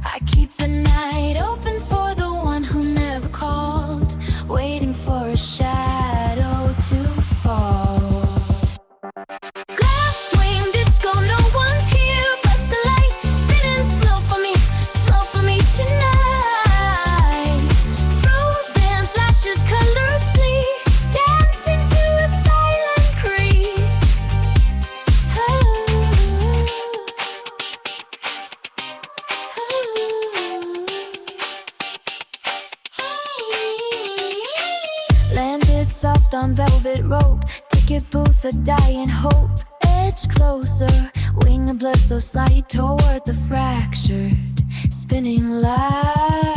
I keep the night open for the one who never called, waiting for a shadow to fall. Glasswing disco, no one's here but the light, spinning slow for me tonight. Frozen flashes, colors bleed, dancing to a silent creed. Landed soft on velvet rope, ticket booth, a dying hope. Edge closer, wing of blood so slight toward the fractured, spinning light.